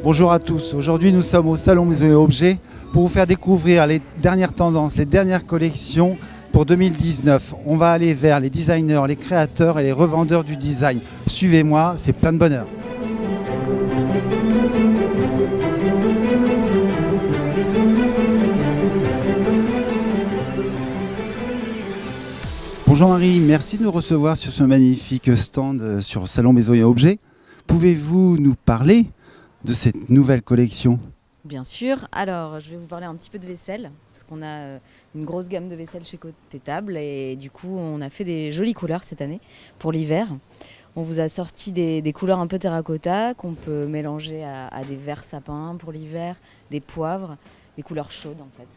Bonjour à tous, aujourd'hui nous sommes au Salon Maison et Objets pour vous faire découvrir les dernières tendances, les dernières collections pour 2019. On va aller vers les designers, les créateurs et les revendeurs du design. Suivez-moi, c'est plein de bonheur. Bonjour Marie, merci de nous recevoir sur ce magnifique stand sur Salon Maison et Objets. Pouvez-vous nous parler de cette nouvelle collection? Bien sûr. Alors, je vais vous parler un petit peu de vaisselle, parce qu'on a une grosse gamme de vaisselle chez Côté Table, et du coup, on a fait des jolies couleurs cette année pour l'hiver. On vous a sorti des couleurs un peu terracotta qu'on peut mélanger à des verts sapins pour l'hiver, des poivres, des couleurs chaudes en fait.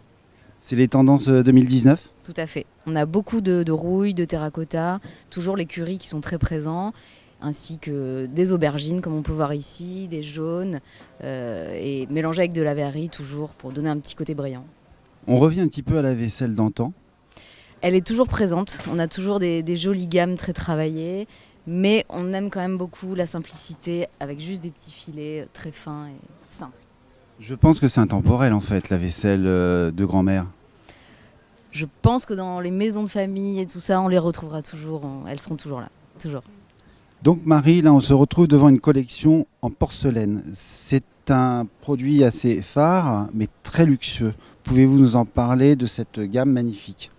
C'est les tendances 2019? Tout à fait. On a beaucoup de rouille, de terracotta, toujours les currys qui sont très présents, ainsi que des aubergines comme on peut voir ici, des jaunes, et mélangés avec de la verrerie toujours pour donner un petit côté brillant. On revient un petit peu à la vaisselle d'antan. Elle est toujours présente, on a toujours des jolies gammes très travaillées, mais on aime quand même beaucoup la simplicité avec juste des petits filets très fins et simples. Je pense que c'est intemporel en fait, la vaisselle de grand-mère. Je pense que dans les maisons de famille et tout ça, on les retrouvera toujours, elles seront toujours là, toujours. Donc Marie, là on se retrouve devant une collection en porcelaine. C'est un produit assez phare, mais très luxueux. Pouvez-vous nous en parler de cette gamme magnifique?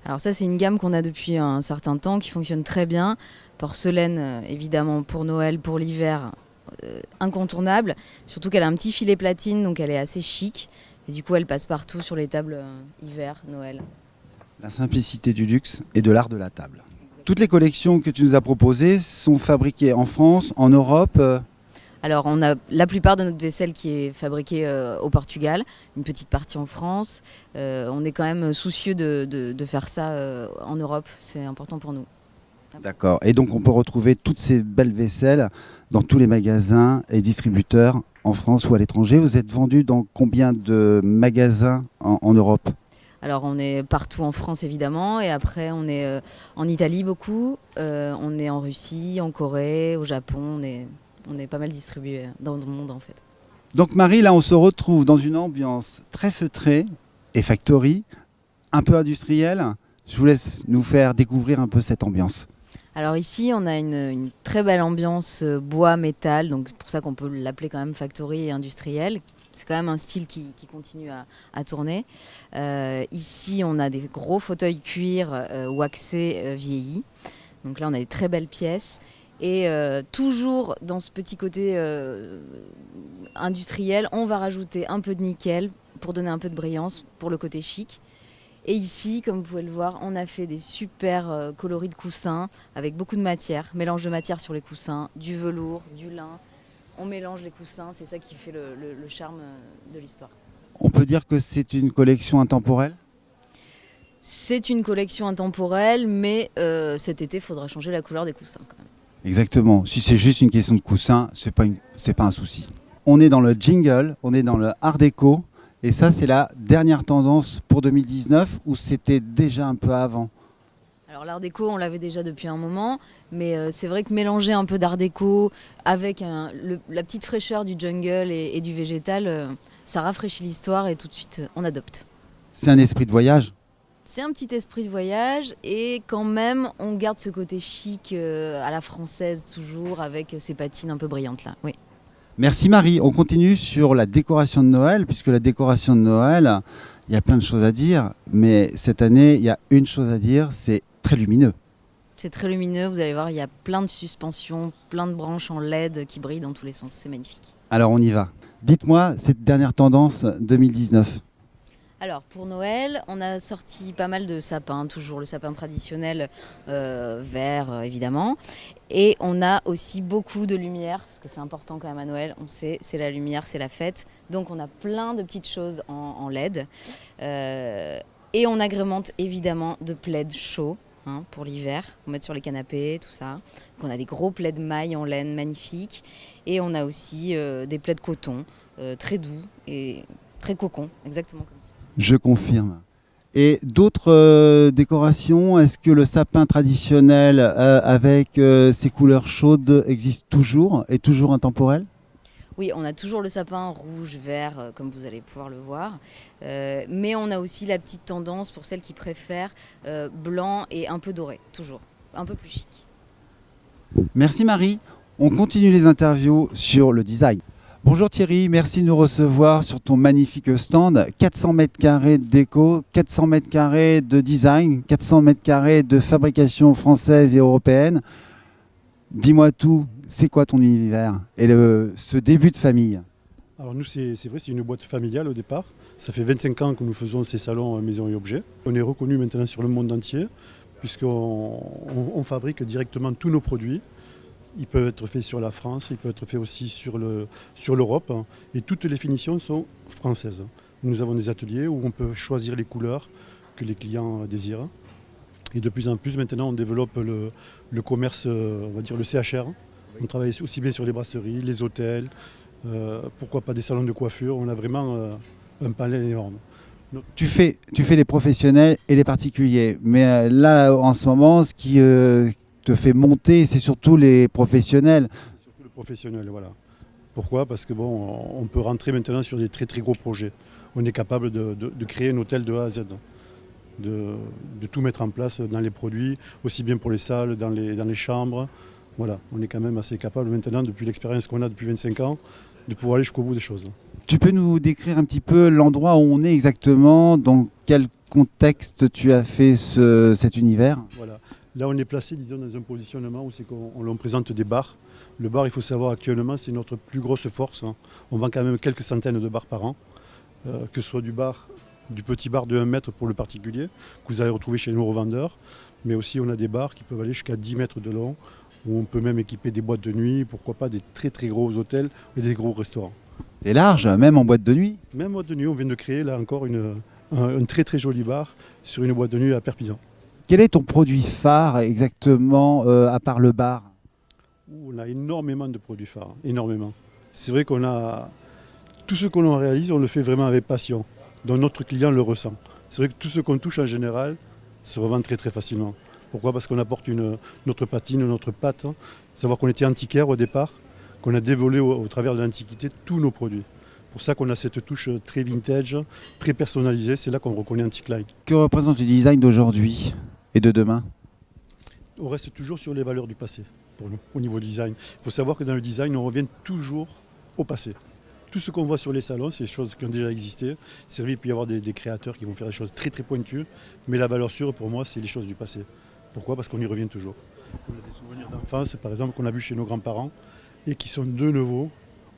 Alors ça, c'est une gamme qu'on a depuis un certain temps, qui fonctionne très bien. Porcelaine, évidemment, pour Noël, pour l'hiver, incontournable. Surtout qu'elle a un petit filet platine, donc elle est assez chic. Et du coup, elle passe partout sur les tables hiver, Noël. La simplicité du luxe et de l'art de la table. Toutes les collections que tu nous as proposées sont fabriquées en France, en Europe. Alors, on a la plupart de notre vaisselle qui est fabriquée au Portugal, une petite partie en France. On est quand même soucieux de faire ça en Europe, c'est important pour nous. D'accord. Et donc on peut retrouver toutes ces belles vaisselles dans tous les magasins et distributeurs en France ou à l'étranger. Vous êtes vendu dans combien de magasins en Europe? Alors on est partout en France évidemment, et après on est en Italie beaucoup, on est en Russie, en Corée, au Japon, on est pas mal distribué dans le monde en fait. Donc Marie, là on se retrouve dans une ambiance très feutrée et factory, un peu industrielle. Je vous laisse nous faire découvrir un peu cette ambiance. Alors ici, on a une très belle ambiance bois-métal, donc c'est pour ça qu'on peut l'appeler quand même factory et industriel. C'est quand même un style qui continue à tourner. Ici, on a des gros fauteuils cuir waxés vieillis. Donc là, on a des très belles pièces. Et toujours dans ce petit côté industriel, on va rajouter un peu de nickel pour donner un peu de brillance pour le côté chic. Et ici, comme vous pouvez le voir, on a fait des super coloris de coussins avec beaucoup de matière, mélange de matière sur les coussins, du velours, du lin. On mélange les coussins, c'est ça qui fait le charme de l'histoire. On peut dire que c'est une collection intemporelle? C'est une collection intemporelle, mais cet été, il faudra changer la couleur des coussins quand même. Exactement. Si c'est juste une question de coussin, c'est pas un souci. On est dans le jingle, on est dans le art déco. Et ça, c'est la dernière tendance pour 2019 ou c'était déjà un peu avant? Alors l'art déco, on l'avait déjà depuis un moment, mais c'est vrai que mélanger un peu d'art déco avec la petite fraîcheur du jungle et du végétal, ça rafraîchit l'histoire et tout de suite, on adopte. C'est un esprit de voyage? C'est un petit esprit de voyage et quand même, on garde ce côté chic à la française toujours avec ces patines un peu brillantes là, oui. Merci Marie. On continue sur la décoration de Noël, puisque la décoration de Noël, il y a plein de choses à dire, mais cette année, il y a une chose à dire, c'est très lumineux. C'est très lumineux, vous allez voir, il y a plein de suspensions, plein de branches en LED qui brillent dans tous les sens, c'est magnifique. Alors on y va. Dites-moi, cette dernière tendance 2019. Alors pour Noël, on a sorti pas mal de sapins, toujours le sapin traditionnel vert évidemment. Et on a aussi beaucoup de lumière, parce que c'est important quand même à Noël, on sait, c'est la lumière, c'est la fête. Donc on a plein de petites choses en LED. Et on agrémente évidemment de plaids chauds pour l'hiver, pour mettre sur les canapés, tout ça. Donc on a des gros plaids maille en laine magnifiques. Et on a aussi des plaids coton, très doux et très cocon, exactement comme ça. Je confirme. Et d'autres décorations, est-ce que le sapin traditionnel avec ses couleurs chaudes existe toujours et toujours intemporel? Oui, on a toujours le sapin rouge, vert, comme vous allez pouvoir le voir. Mais on a aussi la petite tendance pour celles qui préfèrent blanc et un peu doré, toujours. Un peu plus chic. Merci Marie. On continue les interviews sur le design. Bonjour Thierry, merci de nous recevoir sur ton magnifique stand. 400 mètres carrés de déco, 400 mètres carrés de design, 400 mètres carrés de fabrication française et européenne. Dis-moi tout, c'est quoi ton univers et ce début de famille? Alors nous, c'est vrai, c'est une boîte familiale au départ. Ça fait 25 ans que nous faisons ces salons maison et objets. On est reconnu maintenant sur le monde entier puisqu'on fabrique directement tous nos produits. Ils peuvent être faits sur la France, ils peuvent être faits aussi sur l'Europe. Et toutes les finitions sont françaises. Nous avons des ateliers où on peut choisir les couleurs que les clients désirent. Et de plus en plus, maintenant, on développe le commerce, on va dire le CHR. On travaille aussi bien sur les brasseries, les hôtels, pourquoi pas des salons de coiffure. On a vraiment un panel énorme. Tu fais les professionnels et les particuliers. Mais là, en ce moment, ce qui te fait monter, c'est surtout les professionnels. Surtout le professionnel, voilà. Pourquoi? Parce que bon, on peut rentrer maintenant sur des très très gros projets. On est capable de créer un hôtel de A à Z. De tout mettre en place dans les produits, aussi bien pour les salles, dans les chambres. Voilà, on est quand même assez capable maintenant, depuis l'expérience qu'on a depuis 25 ans, de pouvoir aller jusqu'au bout des choses. Tu peux nous décrire un petit peu l'endroit où on est exactement, dans quel contexte tu as fait cet univers? Voilà. Là, on est placé, disons, dans un positionnement où c'est qu'on présente des bars. Le bar, il faut savoir actuellement, c'est notre plus grosse force. On vend quand même quelques centaines de bars par an, que ce soit du petit bar de 1 mètre pour le particulier, que vous allez retrouver chez nos revendeurs, mais aussi on a des bars qui peuvent aller jusqu'à 10 mètres de long, où on peut même équiper des boîtes de nuit, pourquoi pas des très très gros hôtels et des gros restaurants. C'est large, même en boîte de nuit. Même boîte de nuit, on vient de créer là encore un très très joli bar sur une boîte de nuit à Perpignan. Quel est ton produit phare exactement, à part le bar? On a énormément de produits phares, énormément. C'est vrai qu'on a tout ce que l'on réalise, on le fait vraiment avec passion. Donc notre client le ressent. C'est vrai que tout ce qu'on touche en général se revend très très facilement. Pourquoi? Parce qu'on apporte notre patine, notre patte. Savoir qu'on était antiquaire au départ, qu'on a développé au travers de l'Antiquité tous nos produits. Pour ça qu'on a cette touche très vintage, très personnalisée, c'est là qu'on reconnaît Antique-Line. Que représente le design d'aujourd'hui et de demain? On reste toujours sur les valeurs du passé pour nous, au niveau du design. Il faut savoir que dans le design, on revient toujours au passé. Tout ce qu'on voit sur les salons, c'est des choses qui ont déjà existé. C'est vrai, il peut y avoir des créateurs qui vont faire des choses très très pointues, mais la valeur sûre pour moi, c'est les choses du passé. Pourquoi? Parce qu'on y revient toujours. On a des souvenirs d'enfance, par exemple, qu'on a vu chez nos grands-parents et qui sont de nouveau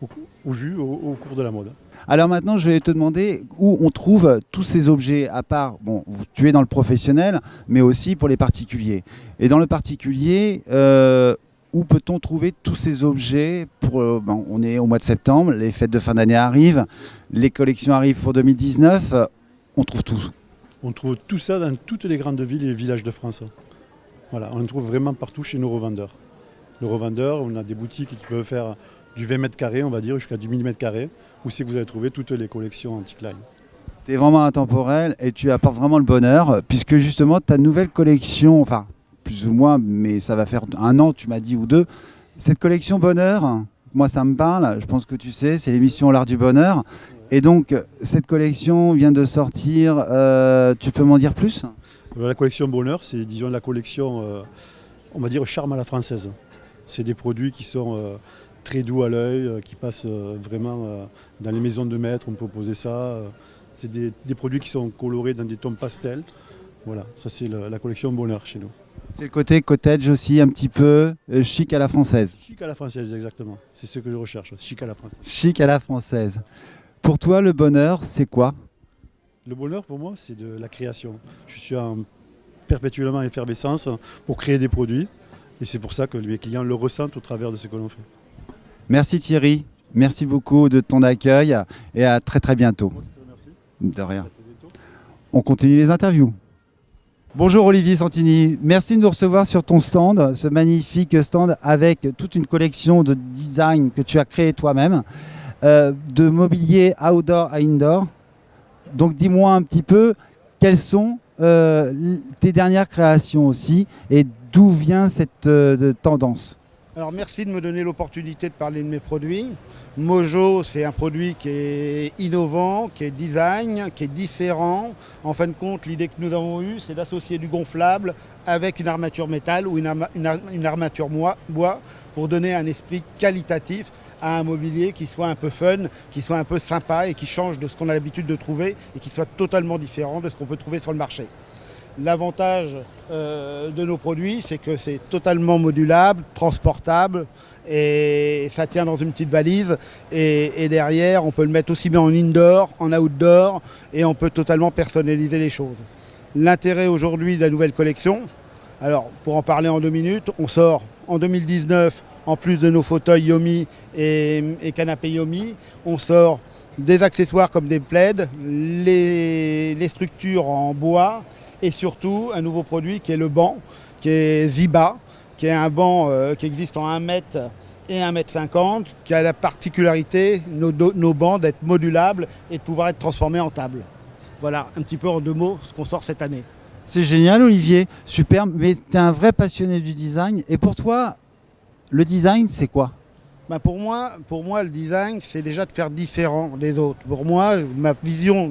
au cours de la mode. Alors maintenant, je vais te demander où on trouve tous ces objets, à part, bon, tu es dans le professionnel, mais aussi pour les particuliers. Et dans le particulier, où peut-on trouver tous ces objets on est au mois de septembre, les fêtes de fin d'année arrivent, les collections arrivent pour 2019, on trouve tout. On trouve tout ça dans toutes les grandes villes et villages de France. Voilà, on le trouve vraiment partout chez nos revendeurs. Nos revendeurs, on a des boutiques qui peuvent faire du 20 mètres carrés, on va dire, jusqu'à du 1000 mètres carrés, où c'est que vous allez trouver toutes les collections Antique-Line. Tu es vraiment intemporel et tu apportes vraiment le bonheur, puisque justement ta nouvelle collection, enfin plus ou moins, mais ça va faire 1 an, tu m'as dit, ou 2, cette collection Bonheur, moi ça me parle, je pense que tu sais, c'est l'émission L'Art du Bonheur. Et donc cette collection vient de sortir, tu peux m'en dire plus? La collection Bonheur, c'est disons la collection, on va dire, charme à la française. C'est des produits qui sont très doux à l'œil, qui passent vraiment dans les maisons de maître, on peut poser ça. C'est des produits qui sont colorés dans des tons pastels. Voilà, ça c'est la collection Bonheur chez nous. C'est le côté cottage aussi, un petit peu chic à la française. Chic à la française, exactement. C'est ce que je recherche, chic à la française. Chic à la française. Pour toi, le bonheur, c'est quoi? Le bonheur, pour moi, c'est de la création. Je suis en perpétuellement effervescence pour créer des produits. Et c'est pour ça que les clients le ressentent au travers de ce que l'on fait. Merci Thierry. Merci beaucoup de ton accueil et à très très bientôt. Moi qui te remercie. De rien. On continue les interviews. Bonjour Olivier Santini, merci de nous recevoir sur ton stand, ce magnifique stand avec toute une collection de design que tu as créé toi-même, de mobilier outdoor à indoor. Donc dis-moi un petit peu quelles sont tes dernières créations aussi et d'où vient cette tendance? Alors merci de me donner l'opportunité de parler de mes produits. Mojo, c'est un produit qui est innovant, qui est design, qui est différent. En fin de compte, l'idée que nous avons eue, c'est d'associer du gonflable avec une armature métal ou une armature bois pour donner un esprit qualitatif à un mobilier qui soit un peu fun, qui soit un peu sympa et qui change de ce qu'on a l'habitude de trouver et qui soit totalement différent de ce qu'on peut trouver sur le marché. L'avantage de nos produits, c'est que c'est totalement modulable, transportable et ça tient dans une petite valise. Et derrière, on peut le mettre aussi bien en indoor, en outdoor et on peut totalement personnaliser les choses. L'intérêt aujourd'hui de la nouvelle collection, alors pour en parler en 2 minutes, on sort en 2019, en plus de nos fauteuils Yomi et canapés Yomi, on sort des accessoires comme des plaids, les structures en bois, et surtout un nouveau produit qui est le banc, qui est Ziba, qui est un banc qui existe en 1 mètre et 1 mètre 50, qui a la particularité, nos bancs, d'être modulables et de pouvoir être transformés en table. Voilà, un petit peu en 2 mots ce qu'on sort cette année. C'est génial Olivier, superbe, mais tu es un vrai passionné du design. Et pour toi, le design, c'est quoi ? Ben pour moi, le design, c'est déjà de faire différent des autres. Pour moi, ma vision,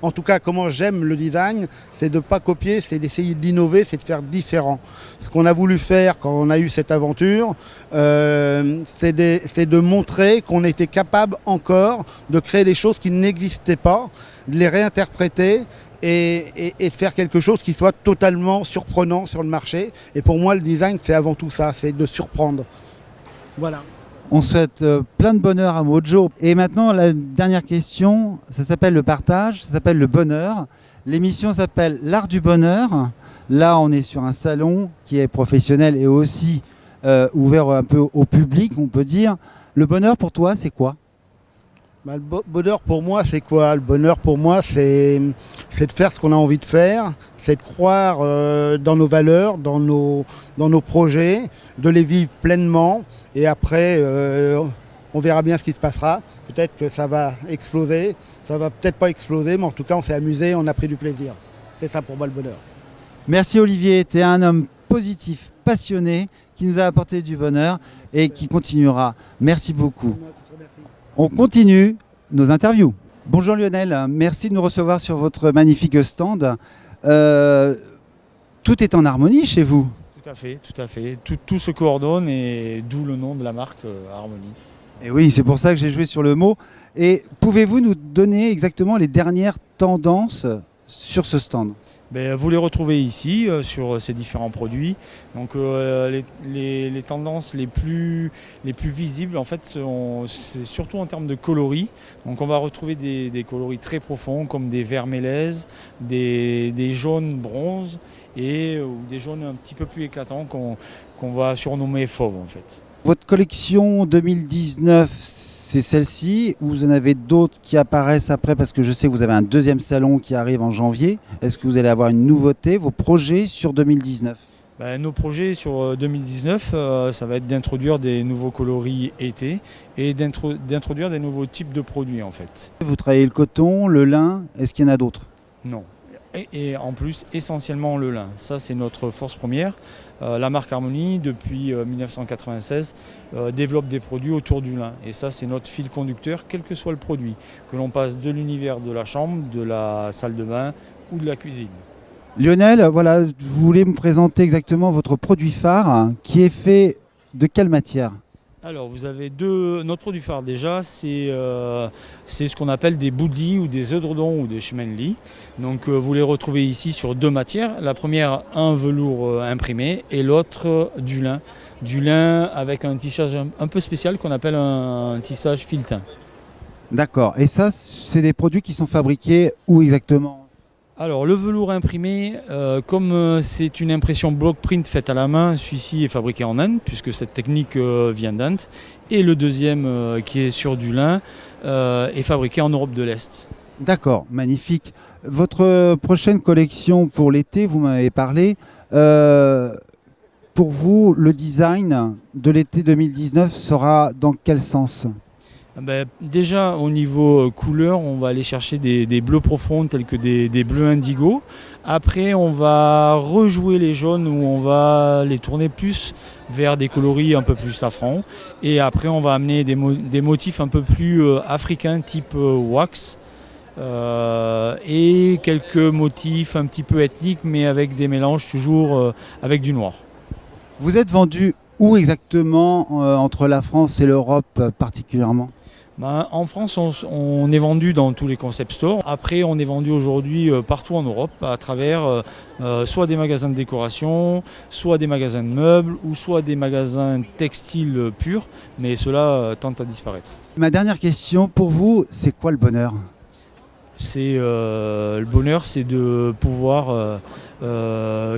en tout cas comment j'aime le design, c'est de ne pas copier, c'est d'essayer d'innover, c'est de faire différent. Ce qu'on a voulu faire quand on a eu cette aventure, c'est de montrer qu'on était capable encore de créer des choses qui n'existaient pas, de les réinterpréter et de faire quelque chose qui soit totalement surprenant sur le marché. Et pour moi, le design, c'est avant tout ça, c'est de surprendre. Voilà. On souhaite plein de bonheur à Mojo. Et maintenant, la dernière question, ça s'appelle le partage, ça s'appelle le bonheur. L'émission s'appelle l'art du bonheur. Là, on est sur un salon qui est professionnel et aussi ouvert un peu au public, on peut dire. Le bonheur pour toi, c'est quoi ? Le bonheur pour moi, c'est quoi ? Le bonheur pour moi, c'est de faire ce qu'on a envie de faire, c'est de croire dans nos valeurs, dans nos projets, de les vivre pleinement. Et après, on verra bien ce qui se passera. Peut-être que ça va exploser, ça va peut-être pas exploser, mais en tout cas, on s'est amusé, on a pris du plaisir. C'est ça pour moi le bonheur. Merci Olivier, tu es un homme positif, passionné, qui nous a apporté du bonheur et qui continuera. Merci beaucoup. On continue nos interviews. Bonjour Lionel, merci de nous recevoir sur votre magnifique stand. Tout est en harmonie chez vous. Tout à fait, tout à fait. Tout se coordonne et d'où le nom de la marque Harmonie. Et oui, c'est pour ça que j'ai joué sur le mot. Et pouvez-vous nous donner exactement les dernières tendances sur ce stand ? Vous les retrouvez ici sur ces différents produits. Donc les tendances les plus visibles en fait c'est surtout en termes de coloris. Donc on va retrouver des coloris très profonds comme des verts mélèzes, des jaunes bronzes et ou des jaunes un petit peu plus éclatants qu'on va surnommer fauve en fait. Votre collection 2019, c'est celle-ci ou vous en avez d'autres qui apparaissent après parce que je sais que vous avez un 2e salon qui arrive en janvier. Est-ce que vous allez avoir une nouveauté, vos projets sur 2019 ? Nos projets sur 2019, ça va être d'introduire des nouveaux coloris été et d'introduire des nouveaux types de produits en fait. Vous travaillez le coton, le lin, est-ce qu'il y en a d'autres ? Non. Et en plus, essentiellement le lin. Ça, c'est notre force première. La marque Harmonie, depuis 1996, développe des produits autour du lin. Et ça, c'est notre fil conducteur, quel que soit le produit. Que l'on passe de l'univers de la chambre, de la salle de bain ou de la cuisine. Lionel, voilà, vous voulez me présenter exactement votre produit phare qui est fait de quelle matière ? Alors, vous avez notre produit phare déjà, c'est ce qu'on appelle des bouddis ou des édredons ou des chemenli. Donc, vous les retrouvez ici sur 2 matières. La première, un velours imprimé et l'autre, du lin. Du lin avec un tissage un peu spécial qu'on appelle un tissage filetin. D'accord. Et ça, c'est des produits qui sont fabriqués où exactement ? Alors le velours imprimé, comme c'est une impression block print faite à la main, celui-ci est fabriqué en Inde puisque cette technique vient d'Inde. Et le deuxième qui est sur du lin est fabriqué en Europe de l'Est. D'accord, magnifique. Votre prochaine collection pour l'été, vous m'avez parlé. Pour vous, le design de l'été 2019 sera dans quel sens ? Déjà au niveau couleur, on va aller chercher des bleus profonds tels que des bleus indigo. Après, on va rejouer les jaunes où on va les tourner plus vers des coloris un peu plus safran. Et après, on va amener des motifs un peu plus africains type wax. Et quelques motifs un petit peu ethniques mais avec des mélanges toujours avec du noir. Vous êtes vendu où exactement entre la France et l'Europe particulièrement ? En France, on est vendu dans tous les concept stores. Après, on est vendu aujourd'hui partout en Europe à travers soit des magasins de décoration, soit des magasins de meubles ou soit des magasins textiles purs. Mais cela tente à disparaître. Ma dernière question, pour vous, c'est quoi le bonheur ? Le bonheur, c'est de pouvoir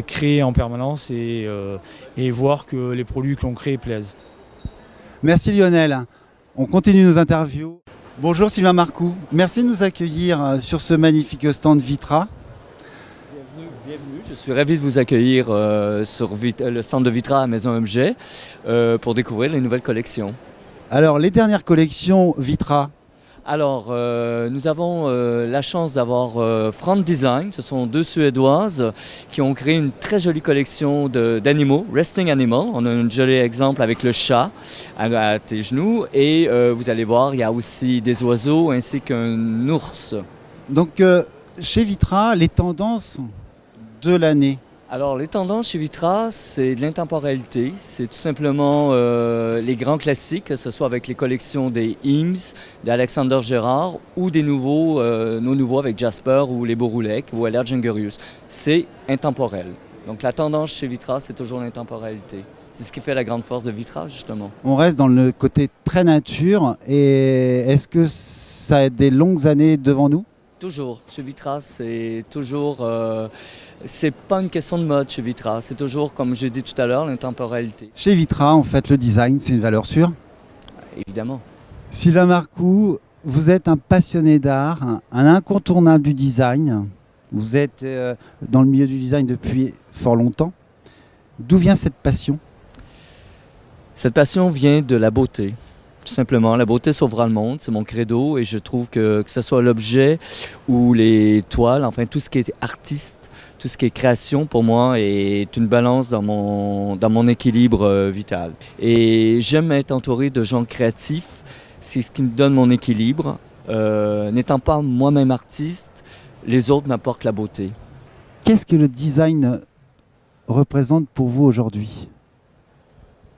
créer en permanence et voir que les produits que l'on crée plaisent. Merci Lionel. On continue nos interviews. Bonjour Sylvain Marcoux. Merci de nous accueillir sur ce magnifique stand Vitra. Bienvenue. Je suis ravi de vous accueillir sur le stand de Vitra à Maison Objet pour découvrir les nouvelles collections. Alors, les dernières collections Vitra. Alors, nous avons la chance d'avoir Front Design. Ce sont deux Suédoises qui ont créé une très jolie collection d'animaux, Resting Animal. On a un joli exemple avec le chat à tes genoux. Et vous allez voir, il y a aussi des oiseaux ainsi qu'un ours. Donc, chez Vitra, les tendances de l'année. Alors, les tendances chez Vitra, c'est de l'intemporalité. C'est tout simplement les grands classiques, que ce soit avec les collections des Eames, d'Alexander Gérard, ou des nouveaux, nos nouveaux avec Jasper ou les Borulek ou Allard Jungerius. C'est intemporel. Donc, la tendance chez Vitra, c'est toujours l'intemporalité. C'est ce qui fait la grande force de Vitra, justement. On reste dans le côté très nature. Et est-ce que ça a des longues années devant nous ? Toujours. Chez Vitra, c'est toujours... c'est pas une question de mode chez Vitra, c'est toujours, comme j'ai dit tout à l'heure, l'intemporalité. Chez Vitra, en fait, le design, c'est une valeur sûre ? Évidemment. Sylvain Marcoux, vous êtes un passionné d'art, un incontournable du design. Vous êtes dans le milieu du design depuis fort longtemps. D'où vient cette passion ? Cette passion vient de la beauté. Tout simplement, la beauté sauvera le monde, c'est mon credo et je trouve que ce soit l'objet ou les toiles, enfin tout ce qui est artiste, tout ce qui est création pour moi est une balance dans mon équilibre vital. Et j'aime être entouré de gens créatifs, c'est ce qui me donne mon équilibre. N'étant pas moi-même artiste, les autres m'apportent la beauté. Qu'est-ce que le design représente pour vous aujourd'hui ?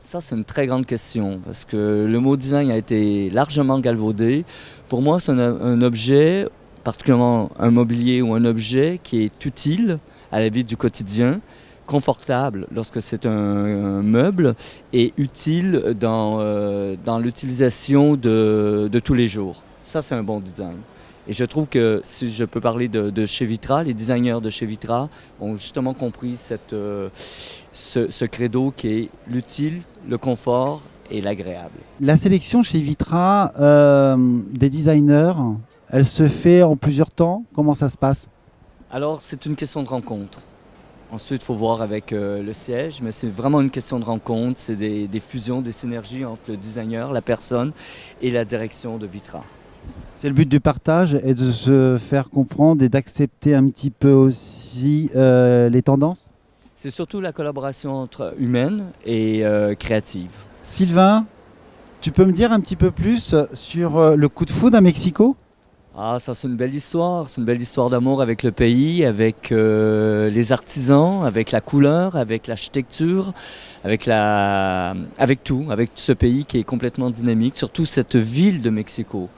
Ça, c'est une très grande question parce que le mot design a été largement galvaudé. Pour moi, c'est un objet, particulièrement un mobilier ou un objet qui est utile à la vie du quotidien, confortable lorsque c'est un meuble et utile dans l'utilisation de tous les jours. Ça, c'est un bon design. Et je trouve que, si je peux parler de chez Vitra, les designers de chez Vitra ont justement compris ce credo qui est l'utile, le confort et l'agréable. La sélection chez Vitra des designers, elle se fait en plusieurs temps ? Comment ça se passe ? Alors, c'est une question de rencontre. Ensuite, il faut voir avec le siège, mais c'est vraiment une question de rencontre. C'est des fusions, des synergies entre le designer, la personne et la direction de Vitra. C'est le but du partage et de se faire comprendre et d'accepter un petit peu aussi les tendances ? C'est surtout la collaboration entre humaine et créative. Sylvain, tu peux me dire un petit peu plus sur le coup de foudre à Mexico ? Ah, ça c'est une belle histoire. C'est une belle histoire d'amour avec le pays, avec les artisans, avec la couleur, avec l'architecture, avec tout ce pays qui est complètement dynamique, surtout cette ville de Mexico,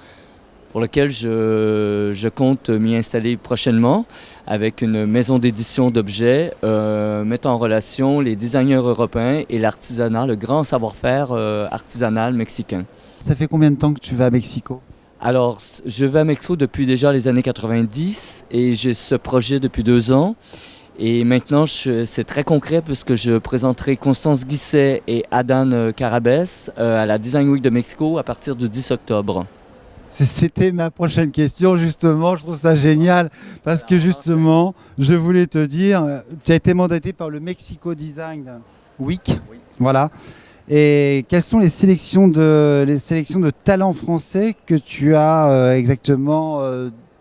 pour laquelle je compte m'y installer prochainement avec une maison d'édition d'objets mettant en relation les designers européens et l'artisanat, le grand savoir-faire artisanal mexicain. Ça fait combien de temps que tu vas à Mexico ? Alors, je vais à Mexico depuis déjà les années 90 et j'ai ce projet depuis 2 ans. Et maintenant, c'est très concret puisque je présenterai Constance Guisset et Adan Carabes à la Design Week de Mexico à partir du 10 octobre. C'était ma prochaine question, justement. Je trouve ça génial parce que justement, je voulais te dire, tu as été mandaté par le Mexico Design Week. Oui. Voilà. Et quelles sont les sélections de talents français que tu as exactement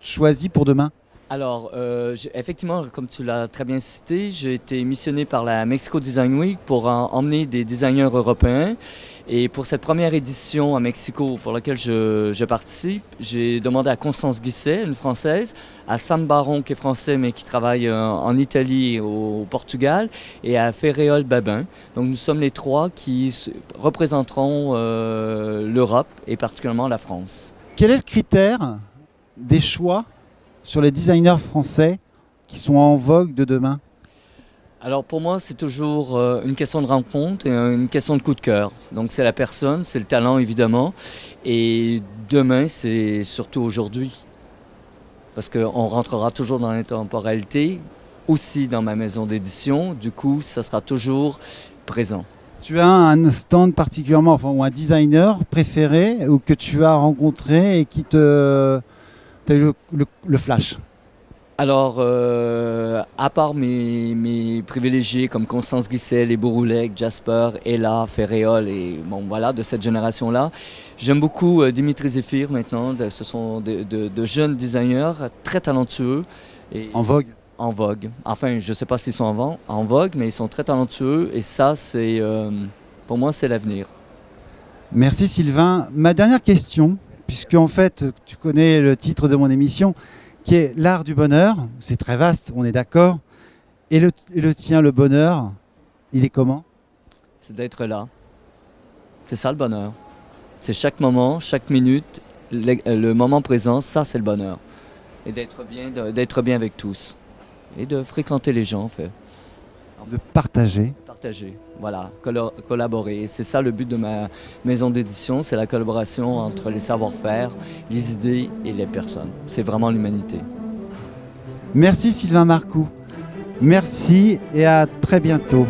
choisies pour demain? Alors, effectivement, comme tu l'as très bien cité, j'ai été missionné par la Mexico Design Week pour emmener des designers européens. Et pour cette première édition à Mexico pour laquelle je participe, j'ai demandé à Constance Guisset, une Française, à Sam Baron, qui est français mais qui travaille en Italie et au Portugal, et à Ferréol Babin. Donc nous sommes les trois qui représenteront l'Europe et particulièrement la France. Quel est le critère des choix sur les designers français qui sont en vogue de demain? Alors pour moi, c'est toujours une question de rencontre et une question de coup de cœur. Donc c'est la personne, c'est le talent évidemment. Et demain, c'est surtout aujourd'hui. Parce qu'on rentrera toujours dans l'intemporalité, aussi dans ma maison d'édition. Du coup, ça sera toujours présent. Tu as un stand particulièrement, enfin, ou un designer préféré ou que tu as rencontré et qui t'as eu le flash? Alors, à part mes privilégiés comme Constance Guisset, les Bouroulec, Jasper, Ella, Ferréol et bon voilà, de cette génération-là, j'aime beaucoup Dimitri Zephyr maintenant. Ce sont de jeunes designers très talentueux. Et En vogue? en vogue. Enfin, je ne sais pas s'ils sont en vogue, mais ils sont très talentueux et ça, c'est pour moi, c'est l'avenir. Merci Sylvain. Ma dernière question, puisque en fait tu connais le titre de mon émission, qui est l'art du bonheur. C'est très vaste, on est d'accord. Et le tien, le bonheur, il est comment? C'est d'être là. C'est ça le bonheur. C'est chaque moment, chaque minute, le moment présent, ça c'est le bonheur. Et d'être bien avec tous. Et de fréquenter les gens en fait. De partager. Partager, voilà, collaborer. Et c'est ça le but de ma maison d'édition, c'est la collaboration entre les savoir-faire, les idées et les personnes. C'est vraiment l'humanité. Merci Sylvain Marcoux. Merci et à très bientôt.